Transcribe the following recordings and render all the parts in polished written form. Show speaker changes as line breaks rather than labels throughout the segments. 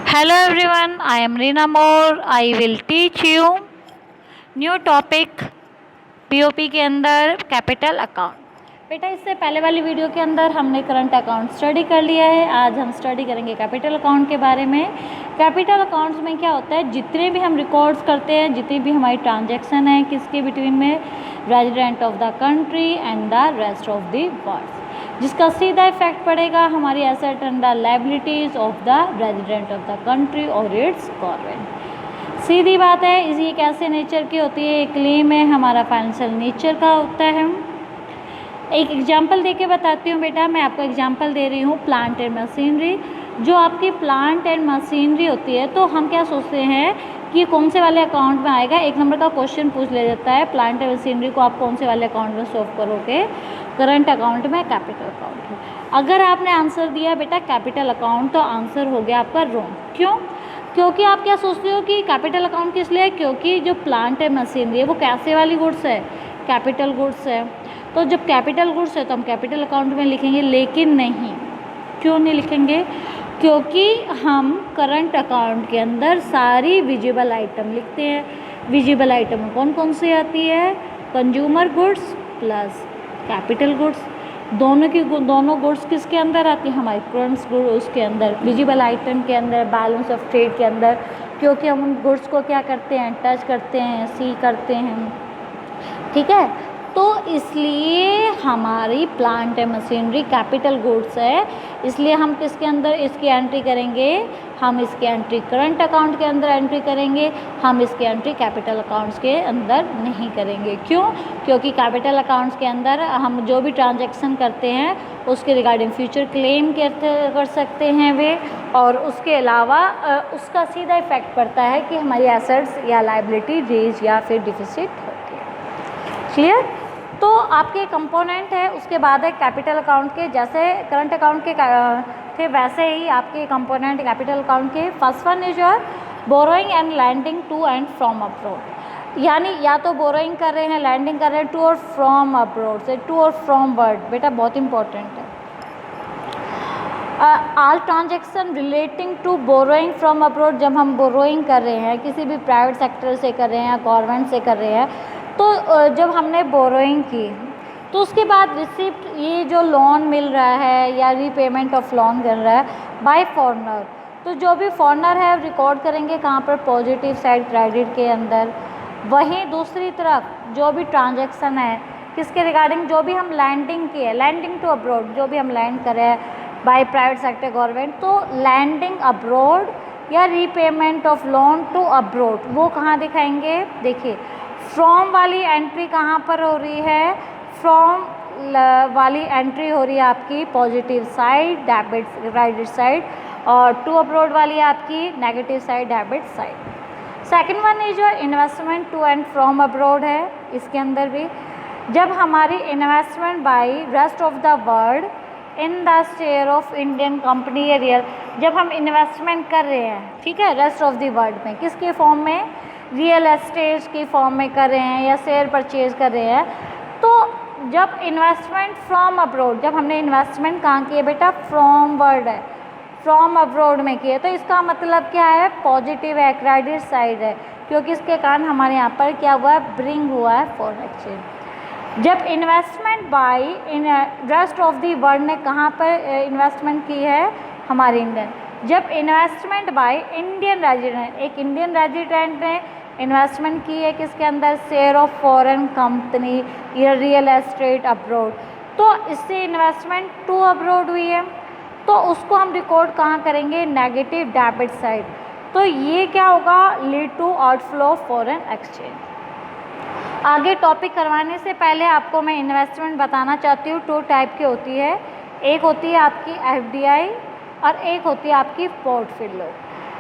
Hello everyone, I am Reena Moore. I will teach you new topic POP के अंदर capital account. बेटा इससे पहले वाली वीडियो के अंदर हमने करंट अकाउंट स्टडी कर लिया है। आज हम स्टडी करेंगे कैपिटल अकाउंट के बारे में। कैपिटल अकाउंट्स में क्या होता है, जितने भी हम रिकॉर्ड्स करते हैं, जितनी भी हमारी ट्रांजैक्शन है किसके बिटवीन में, resident of the country and the rest of the world, जिसका सीधा इफेक्ट पड़ेगा हमारी asset and the liabilities of the resident of the country और इट्स गवर्नमेंट। सीधी बात है, इस ये कैसे नेचर की होती है, एक क्लेम है हमारा फाइनेंशियल नेचर का होता है। एक एग्जांपल देके बताती हूँ बेटा, मैं आपको एग्जांपल दे रही हूँ प्लांट एंड मशीनरी। जो आपकी प्लांट एंड मशीनरी होती है तो हम क्या सोचते हैं कि कौन से वाले अकाउंट में आएगा। एक नंबर का क्वेश्चन पूछ ले जाता है, प्लांट एंड मशीनरी को आप कौन से वाले अकाउंट में सॉल्व करोगे, करंट अकाउंट में, कैपिटल अकाउंट में। अगर आपने आंसर दिया बेटा कैपिटल अकाउंट तो आंसर हो गया आपका रॉन्ग। क्यों? क्योंकि आप क्या सोचते हो कि कैपिटल अकाउंट किस लिए, क्योंकि जो प्लांट है मशीनरी है वो कैसे वाली गुड्स है, कैपिटल गुड्स है। तो जब कैपिटल गुड्स है तो हम कैपिटल अकाउंट में लिखेंगे, लेकिन नहीं। क्यों नहीं लिखेंगे? क्योंकि हम करंट अकाउंट के अंदर सारी विजिबल आइटम लिखते हैं। विजिबल आइटम कौन कौन सी आती है, consumer goods plus capital goods. दोनों गुड्स किसके अंदर आती है, हमारी करंट गुड उसके अंदर, विजिबल आइटम के अंदर, बैलेंस ऑफ ट्रेड के अंदर। क्योंकि हम उन गुड्स को क्या करते हैं, टच करते हैं, सी करते हैं, ठीक है। तो इसलिए हमारी plant and machinery capital goods है, इसलिए हम किसके अंदर इसकी एंट्री करेंगे, हम इसकी एंट्री करंट अकाउंट के अंदर एंट्री करेंगे, हम इसकी एंट्री कैपिटल अकाउंट्स के अंदर नहीं करेंगे। क्यों? क्योंकि कैपिटल अकाउंट्स के अंदर हम जो भी ट्रांजैक्शन करते हैं उसके रिगार्डिंग फ्यूचर क्लेम कर सकते हैं वे, और उसके अलावा उसका सीधा इफेक्ट पड़ता है कि हमारी एसेट्स या लायबिलिटी रेज या फिर डिफिसिट होती है। क्लियर? तो आपके कंपोनेंट है, उसके बाद है कैपिटल अकाउंट के, जैसे करंट अकाउंट के थे वैसे ही आपके कंपोनेंट कैपिटल अकाउंट के। First one is your borrowing and lending to and from abroad, यानी या तो बोरोइंग कर रहे हैं, लैंडिंग कर रहे हैं टू और फ्रॉम अब्रॉड से, टू और फ्रॉम वर्ड बेटा बहुत इंपॉर्टेंट है। All transaction relating to borrowing from abroad, जब हम बोरोइंग कर रहे हैं किसी भी प्राइवेट सेक्टर से कर रहे हैं या गवर्नमेंट से कर रहे हैं, तो जब हमने बोरोइंग की तो उसके बाद रिसिप्ट, ये जो लोन मिल रहा है या रीपेमेंट ऑफ लोन कर रहा है बाय फॉरनर, तो जो भी फॉरनर है रिकॉर्ड करेंगे कहाँ पर, पॉजिटिव साइड क्रेडिट के अंदर। वहीं दूसरी तरफ जो भी ट्रांजैक्शन है किसके रिगार्डिंग, जो भी हम लैंडिंग की है, लैंडिंग टू अब्रॉड, जो भी हम लैंड करें हैं बाय प्राइवेट सेक्टर गवर्नमेंट, तो लैंडिंग अब्रॉड या repayment of loan to abroad, वो कहाँ दिखाएंगे। देखिए फ्रॉम वाली एंट्री कहाँ पर हो रही है, फ्रॉम वाली एंट्री हो रही है आपकी positive side, debit credit side, और टू अब्रॉड वाली आपकी negative side, debit side. Second one is your investment to and from abroad है, इसके अंदर भी जब हमारी investment by rest of the world in the share of Indian company या रियल, जब हम इन्वेस्टमेंट कर रहे हैं, ठीक है, रेस्ट ऑफ द वर्ल्ड में, किसके फॉर्म में, रियल एस्टेट की फॉर्म में कर रहे हैं या शेयर परचेज कर रहे हैं, तो जब इन्वेस्टमेंट फ्रॉम अब्रॉड, जब हमने इन्वेस्टमेंट कहाँ की है बेटा, फ्रॉम वर्ल्ड है, फ्रॉम अब्रॉड में की है, तो इसका मतलब क्या है, पॉजिटिव है, क्रेडिट साइड है, क्योंकि इसके कारण हमारे यहाँ पर क्या हुआ है, ब्रिंग हुआ है फॉरेन एक्सचेंज। जब investment by in rest of the world ने कहाँ पर इन्वेस्टमेंट की है, हमारे इंडियन, जब इन्वेस्टमेंट बाय इंडियन रेजिडेंट, एक इंडियन रेजिडेंट ने इन्वेस्टमेंट की है किसके अंदर, शेयर ऑफ फॉरेन कंपनी या रियल एस्टेट अब्रॉड, तो इससे इन्वेस्टमेंट टू अब्रॉड हुई है, तो उसको हम रिकॉर्ड कहाँ करेंगे, नेगेटिव डेबिट साइड। तो ये क्या होगा, lead to outflow foreign exchange. आगे टॉपिक करवाने से पहले आपको मैं इन्वेस्टमेंट बताना चाहती हूँ, टू टाइप की होती है, एक होती है आपकी एफडीआई और एक होती है आपकी पोर्टफोलियो।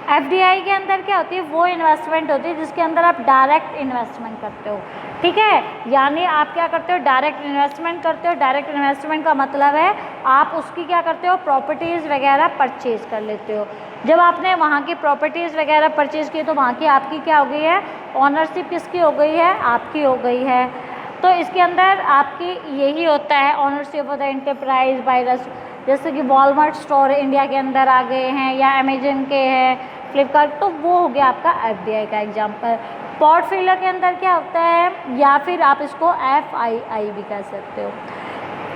एफडीआई के अंदर क्या होती है, वो इन्वेस्टमेंट होती है जिसके अंदर आप डायरेक्ट इन्वेस्टमेंट करते हो, ठीक है, यानी आप क्या करते हो, डायरेक्ट इन्वेस्टमेंट करते हो। डायरेक्ट इन्वेस्टमेंट का मतलब है आप उसकी क्या करते हो, प्रॉपर्टीज़ वगैरह परचेज कर लेते हो। जब आपने वहाँ की प्रॉपर्टीज़ वगैरह परचेज़ की तो वहाँ की आपकी क्या हो गई है, ऑनरशिप किसकी हो गई है, आपकी हो गई है। तो इसके अंदर आपकी यही होता है, ownership of the enterprise by, जैसे कि वॉलमार्ट स्टोर इंडिया के अंदर आ गए हैं या अमेजन के हैं, फ्लिपकार्ट, तो वो हो गया आपका एफडीआई का एग्जाम्पल। पोर्टफोलियो के अंदर क्या होता है, या फिर आप इसको एफआईआई भी कह सकते हो,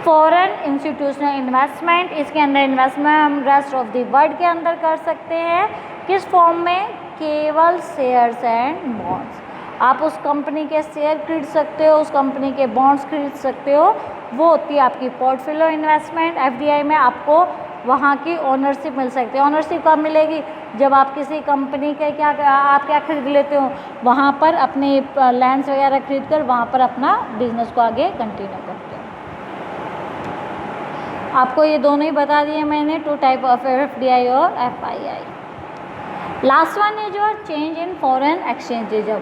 फॉरेन इंस्टीट्यूशनल इन्वेस्टमेंट। इसके अंदर इन्वेस्टमेंट हम रेस्ट ऑफ द वर्ल्ड के अंदर कर सकते हैं, किस फॉर्म में, केवल शेयर्स एंड बॉन्ड्स। आप उस कंपनी के शेयर खरीद सकते हो, उस कंपनी के बॉन्ड्स खरीद सकते हो, वो होती है आपकी पोर्टफोलियो इन्वेस्टमेंट। एफडीआई में आपको वहाँ की ओनरशिप मिल सकती है। ओनरशिप कब मिलेगी, जब आप किसी कंपनी के आप क्या खरीद लेते हो, वहाँ पर अपने लैंड्स वगैरह खरीद कर वहाँ पर अपना बिजनेस को आगे कंटिन्यू करते हो। आपको ये दोनों ही बता दिए मैंने, 2 टाइप ऑफ एफडीआई और एफआईआई। लास्ट वन है जो change in foreign exchange reserve.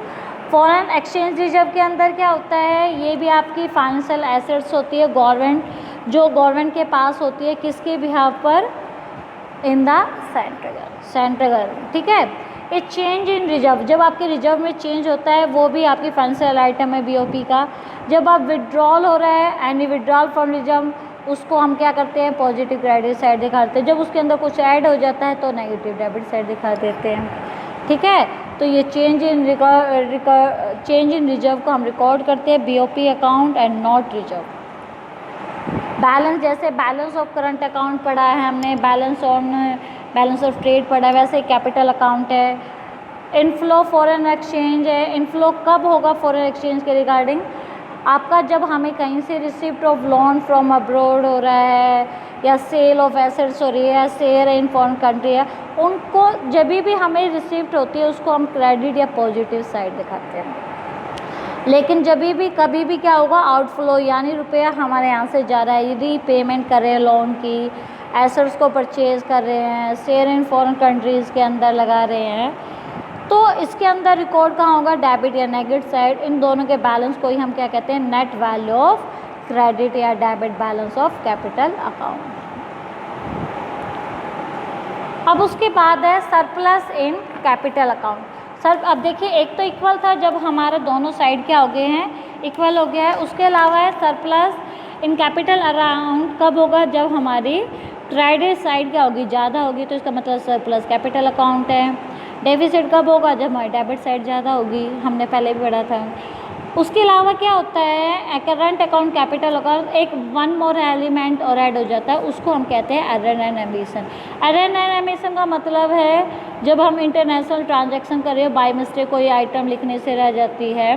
Foreign exchange reserve के अंदर क्या होता है, ये भी आपकी फाइनेंशियल एसेट्स होती है गवर्नमेंट, जो गवर्नमेंट के पास होती है, किसके बिहाफ पर, इन द सेंट्रल गवर्नमेंट, ठीक है। ये चेंज इन रिजर्व, जब आपके रिजर्व में चेंज होता है, वो भी आपकी फाइनेंशियल आइटम है बीओपी का। जब आप विड्रॉल हो रहा है, एनी विड्रॉल फ्रॉम रिजर्व, उसको हम क्या करते हैं, पॉजिटिव क्रेडिट साइड दिखाते हैं। जब उसके अंदर कुछ ऐड हो जाता है तो नेगेटिव डेबिट साइड दिखा देते हैं, ठीक है। तो ये चेंज इन रिजर्व को हम रिकॉर्ड करते हैं BOP account and not reserve. Balance, जैसे बैलेंस ऑफ करंट अकाउंट पढ़ा है हमने, बैलेंस ऑफ ट्रेड पढ़ा है, वैसे कैपिटल अकाउंट है। इनफ्लो फॉरेन एक्सचेंज है, इनफ्लो कब होगा फॉरेन एक्सचेंज के रिगार्डिंग, आपका जब हमें कहीं से receipt of loan from abroad हो रहा है, या सेल ऑफ एसेट्स हो रही है, या शेयर इन फॉरेन कंट्री है, उनको जब भी हमें रिसिप्ट होती है उसको हम क्रेडिट या पॉजिटिव साइड दिखाते हैं। लेकिन जब भी कभी भी क्या होगा, आउटफ्लो, यानी रुपया हमारे यहाँ से जा रहा है, यदि पेमेंट कर रहे हैं लोन की, एसेट्स को परचेज कर रहे हैं, शेयर इन फॉरेन कंट्रीज़ के अंदर लगा रहे हैं, तो इसके अंदर रिकॉर्ड कहाँ होगा, डेबिट या नेगेटिव साइड। इन दोनों के बैलेंस को ही हम क्या कहते हैं, नेट वैल्यू ऑफ क्रेडिट या debit balance of capital account. अब उसके बाद है surplus in capital account. Sir अब देखिए, एक तो इक्वल था, जब हमारे दोनों साइड क्या हो गए हैं, इक्वल हो गया है। उसके अलावा है सरप्लस इन कैपिटल अकाउंट कब होगा, जब हमारी क्रेडिट साइड क्या होगी, ज़्यादा होगी, तो इसका मतलब सरप्लस कैपिटल अकाउंट है। डेफिसिट कब होगा, जब हमारी डेबिट साइड ज़्यादा होगी, हमने पहले भी पढ़ा था। उसके अलावा क्या होता है, करंट अकाउंट कैपिटल अकाउंट, एक वन मोर एलिमेंट और ऐड हो जाता है, उसको हम कहते हैं earn and emission. Earn and emission का मतलब है जब हम इंटरनेशनल ट्रांजैक्शन कर रहे हो, बाय मिस्टेक कोई आइटम लिखने से रह जाती है,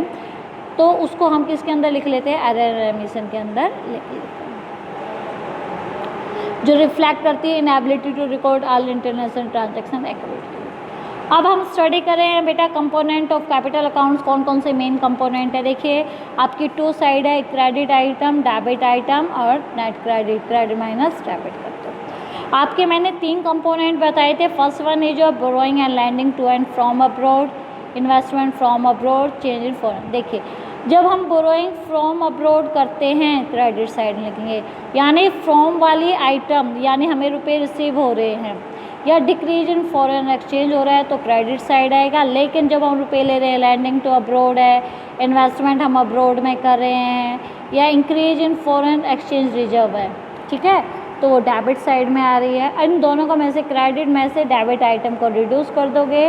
तो उसको हम किसके अंदर लिख लेते हैं, अर्न एंड एमिशन के अंदर लिख लेते हैं, जो रिफ्लेक्ट करती है inability to record all international transaction activity. अब हम स्टडी कर रहे हैं बेटा कंपोनेंट ऑफ कैपिटल अकाउंट्स, कौन कौन से मेन कंपोनेंट है। देखिए आपकी 2 साइड है, क्रेडिट आइटम, डेबिट आइटम और नेट क्रेडिट माइनस डेबिट करते हैं। आपके मैंने 3 कंपोनेंट बताए थे। First one is of borrowing and lending to and from abroad, investment from abroad, change in foreign. देखिए जब हम बोरोइंग फ्रॉम अब्रॉड करते हैं, क्रेडिट साइड लिखेंगे, यानी फ्रॉम वाली आइटम, यानी हमें रुपए रिसीव हो रहे हैं, या डिक्रीज इन फॉरेन एक्सचेंज हो रहा है तो क्रेडिट साइड आएगा। लेकिन जब हम रुपए ले रहे हैं, लैंडिंग टू अब्रॉड है, इन्वेस्टमेंट हम अब्रॉड में कर रहे हैं, या increase in foreign exchange reserve है, ठीक है, तो वो डेबिट साइड में आ रही है। इन दोनों को में से क्रेडिट में से डेबिट आइटम को रिड्यूस कर दोगे,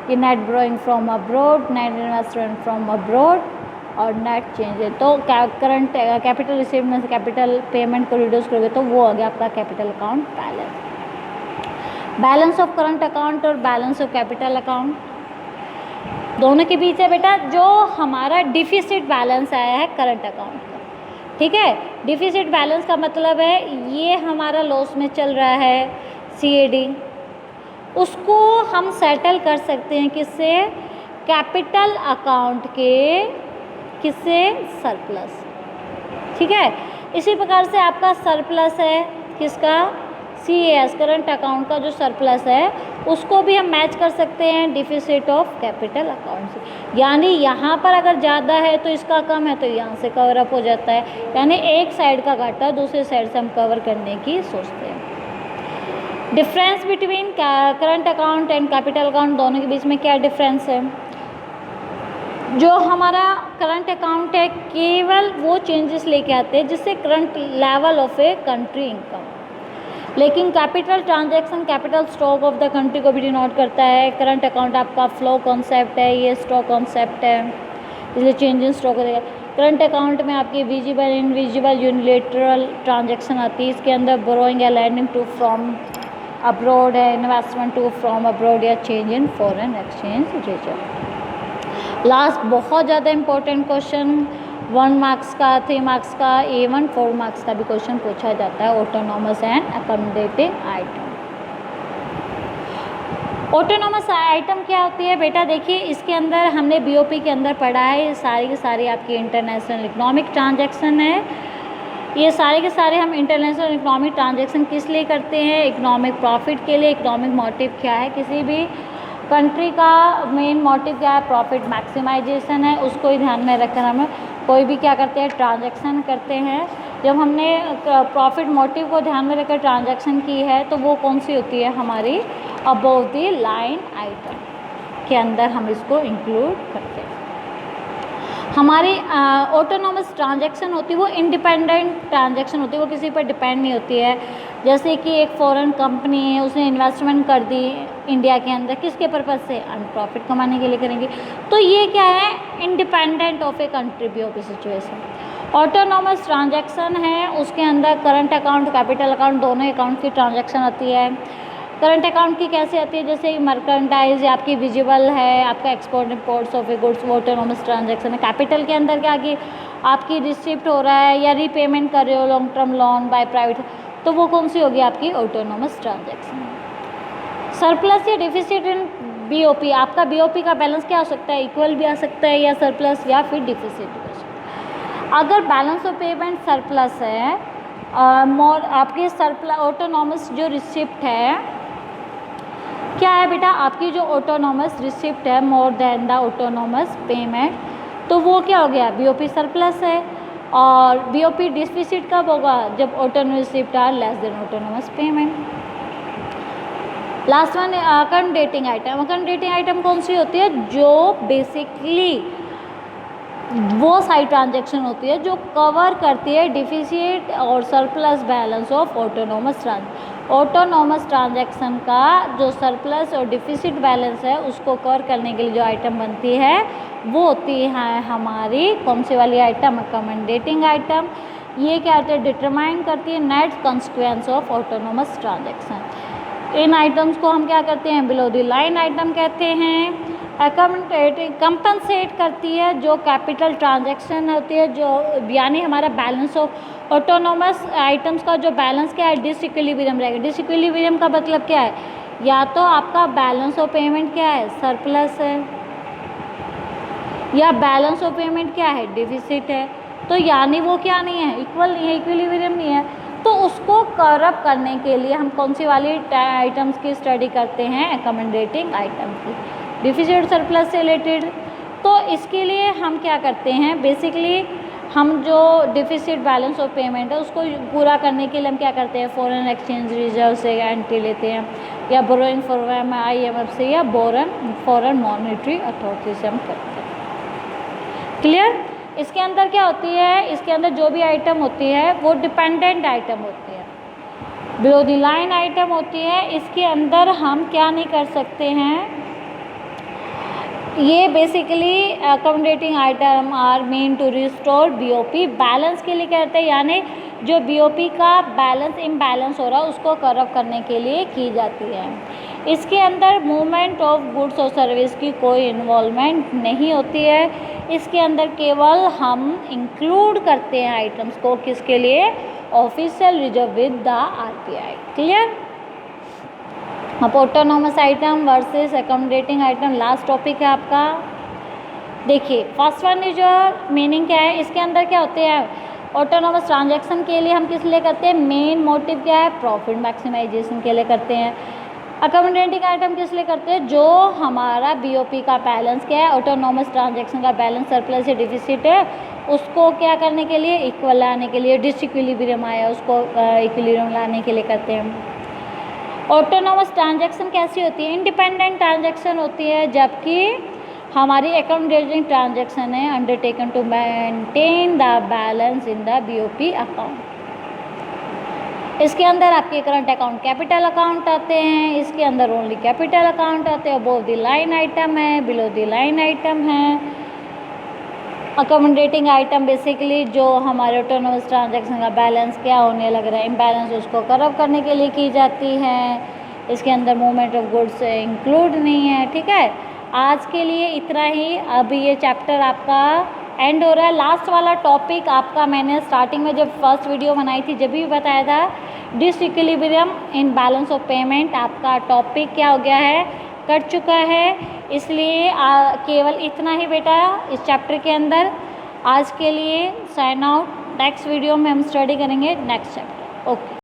ये net borrowing from abroad, net investment from abroad और नेट चेंज है। तो करंट कैपिटल रिसीव में से कैपिटल पेमेंट को रिड्यूस करोगे तो वो आ गया आपका capital account balance. Balance of current account और बैलेंस ऑफ कैपिटल अकाउंट दोनों के बीच है बेटा जो हमारा डिफिसिट बैलेंस आया है करंट अकाउंट का, ठीक है। डिफिसिट बैलेंस का मतलब है ये हमारा लॉस में चल रहा है CAD, उसको हम सेटल कर सकते हैं किससे, कैपिटल अकाउंट के, किससे, सरप्लस, ठीक है। इसी प्रकार से आपका सरप्लस है किसका, CAS करंट अकाउंट का जो सरप्लस है उसको भी हम मैच कर सकते हैं डिफिसिट ऑफ कैपिटल अकाउंट से। यानी यहाँ पर अगर ज़्यादा है तो इसका कम है तो यहाँ से कवर अप हो जाता है, यानी एक साइड का घाटा दूसरे साइड से हम कवर करने की सोचते हैं। Difference between current account and capital account, दोनों के बीच में क्या डिफरेंस है। जो हमारा करंट अकाउंट है केवल वो चेंजेस लेके आते हैं जिससे current level of a country income, लेकिन capital transaction capital stock of the country को भी डिनोट करता है। करंट अकाउंट आपका फ्लो कॉन्सेप्ट है, ये स्टॉक कॉन्सेप्ट है, इसलिए चेंज इन स्टॉक हो जाएगा। करंट अकाउंट में आपकी विजिबल इनविजिबल यूनिलेटरल ट्रांजैक्शन आती है, इसके अंदर बोरोइंग या लैंडिंग टू फ्रॉम अब्रॉड है, इन्वेस्टमेंट टू फ्रॉम अब्रॉड या change in foreign exchange rate. Last बहुत ज़्यादा इंपॉर्टेंट क्वेश्चन, 1 मार्क्स का, 3 मार्क्स का, इवन 4 मार्क्स का भी क्वेश्चन पूछा जाता है, autonomous and accommodating item. Autonomous item क्या होती है बेटा? देखिए इसके अंदर हमने बीओपी के अंदर पढ़ा है, ये सारी की सारी आपकी इंटरनेशनल इकोनॉमिक ट्रांजैक्शन है। ये सारे के सारे हम इंटरनेशनल इकोनॉमिक ट्रांजैक्शन किस लिए करते हैं? इकोनॉमिक प्रॉफिट के लिए। इकोनॉमिक मोटिव क्या है? किसी भी कंट्री का मेन मोटिव क्या है? प्रॉफिट मैक्सिमाइजेशन है, उसको ही ध्यान में रखकर हम कोई भी क्या करते हैं? ट्रांजैक्शन करते हैं। जब हमने प्रॉफिट मोटिव को ध्यान में रखकर ट्रांजैक्शन की है तो वो कौन सी होती है? हमारी अबव द लाइन आइटम के अंदर हम इसको इंक्लूड करते हैं। हमारी ऑटोनॉमस ट्रांजैक्शन होती है वो इंडिपेंडेंट ट्रांजैक्शन होती है, वो किसी पर डिपेंड नहीं होती है। जैसे कि एक फॉरेन कंपनी है, उसने इन्वेस्टमेंट कर दी इंडिया के अंदर, किसके पर्पज़ से? अर्न प्रॉफिट कमाने के लिए करेंगे। तो ये क्या है? Independent of a country BOP situation. Autonomous transaction है, उसके अंदर करंट अकाउंट कैपिटल अकाउंट दोनों अकाउंट की ट्रांजैक्शन आती है। करंट अकाउंट की कैसे आती है? जैसे मर्केंटाइज आपकी विजिबल है, आपका export imports of A goods, autonomous transaction है। कैपिटल के अंदर क्या कि आपकी रिसिप्ट हो रहा है या रीपेमेंट कर रहे हो long term loan by private, तो वो कौन सी होगी? आपकी ऑटोनॉमस ट्रांजैक्शन। सरप्लस या डिफिसिट इन बीओपी, आपका बीओपी का बैलेंस क्या हो सकता है? इक्वल भी आ सकता है या सरप्लस या फिर डिफिसिट भी हो सकता है। अगर बैलेंस ऑफ पेमेंट सरप्लस है, मोर आपकी सरप्लस ऑटोनॉमस जो रिसिप्ट है क्या है बेटा? आपकी जो ऑटोनॉमस रिसिप्ट है more than the autonomous payment, तो वो क्या हो गया? बीओपी सरप्लस है। और बीओपी डिफिसिट कब होगा? जब autonomous receipt are less than autonomous payment. Last one accommodating item. Accommodating item कौन सी होती है? जो बेसिकली वो सारी ट्रांजैक्शन होती है जो कवर करती है डिफिसिट और surplus balance of autonomous autonomous transaction का जो सरप्लस और डिफिसिट बैलेंस है उसको कवर करने के लिए जो आइटम बनती है वो होती है हमारी कौन सी वाली आइटम? Accommodating item. ये क्या होता है? डिटरमाइन करती है net consequence of autonomous transaction. In items को हम क्या करते हैं? बिलो द लाइन आइटम कहते हैं। अकोमोडेटिंग कंपनसेट करती है जो कैपिटल ट्रांजैक्शन होती है, जो यानी हमारा बैलेंस ऑफ ऑटोनॉमस आइटम्स का जो बैलेंस क्या है? डिसइक्विलिब्रियम रहेगा। डिसइक्विलिब्रियम का मतलब क्या है? या तो आपका बैलेंस ऑफ पेमेंट क्या है? सरप्लस है, या बैलेंस ऑफ पेमेंट क्या है? डिफिसिट है। तो यानी वो क्या नहीं है? इक्वल नहीं है, इक्विलिब्रियम नहीं है। तो उसको कवर करने के लिए हम कौन सी वाली आइटम्स की स्टडी करते हैं? अकोमोडेटिंग आइटम की, डिफिसिट सरप्लस से रिलेटेड। तो इसके लिए हम क्या करते हैं? बेसिकली हम जो डिफिसिट बैलेंस ऑफ पेमेंट है उसको पूरा करने के लिए हम क्या करते हैं? फॉरेन एक्सचेंज रिजर्व से एंट्री लेते हैं, या बोरोइंग फ्रॉम IMF से, या फॉरेन मॉनेटरी अथॉरिटी से हम करते हैं। क्लियर? इसके अंदर क्या होती है? इसके अंदर जो भी आइटम होती है वो डिपेंडेंट आइटम होती है, बिलो द लाइन आइटम होती है। इसके अंदर हम क्या नहीं कर सकते हैं? ये basically accommodating item are mean to restore BOP balance के लिए कहते हैं, यानी जो बीओपी का बैलेंस इम्बैलेंस हो रहा है उसको कवर करने के लिए की जाती है। इसके अंदर मूवमेंट ऑफ गुड्स और सर्विस की कोई इन्वॉल्वमेंट नहीं होती है। इसके अंदर केवल हम इंक्लूड करते हैं आइटम्स को, किसके लिए? Official reserve with the RBI। Clear? अब autonomous item versus accommodating item last topic है आपका। देखिए फर्स्ट वन जो मीनिंग क्या है? इसके अंदर क्या होते हैं? ऑटोनॉमस ट्रांजैक्शन के लिए हम किस लिए करते हैं? मेन मोटिव क्या है? प्रॉफिट मैक्सिमाइजेशन के लिए करते हैं। अकोमोडेटिंग आइटम किस लिए करते हैं? जो हमारा बीओपी का बैलेंस क्या है? ऑटोनॉमस ट्रांजैक्शन का बैलेंस सरप्लस या डिफिसिट है, उसको क्या करने के लिए? इक्वल लाने के लिए। डिसइक्विलिब्रियम आया उसको इक्विलिब्रियम लाने के लिए करते हैं। ऑटोनॉमस ट्रांजैक्शन कैसी होती है? इंडिपेंडेंट ट्रांजैक्शन होती है, जबकि हमारी अकोमोडेटिंग ट्रांजैक्शन है undertaken to maintain the balance in the BOP account. इसके अंदर आपके करंट अकाउंट कैपिटल अकाउंट आते हैं, इसके अंदर ओनली कैपिटल अकाउंट आते हैं, अबव द लाइन आइटम है, बिलो द लाइन आइटम है। अकोमोडेटिंग आइटम बेसिकली जो हमारे ऑटोनोमस ट्रांजैक्शन का बैलेंस क्या होने लग रहा है, इम्बैलेंस, उसको कवर करने के लिए की जाती है। इसके अंदर मूवमेंट ऑफ गुड्स इंक्लूड नहीं है। ठीक है, आज के लिए इतना ही। अभी ये चैप्टर आपका एंड हो रहा है। लास्ट वाला टॉपिक आपका मैंने स्टार्टिंग में जब फर्स्ट वीडियो बनाई थी जब भी बताया था, disequilibrium in balance of payment आपका टॉपिक क्या हो गया है, कट चुका है। इसलिए केवल इतना ही बेटा इस चैप्टर के अंदर। आज के लिए साइन आउट। नेक्स्ट वीडियो में हम स्टडी करेंगे नेक्स्ट चैप्टर। ओके।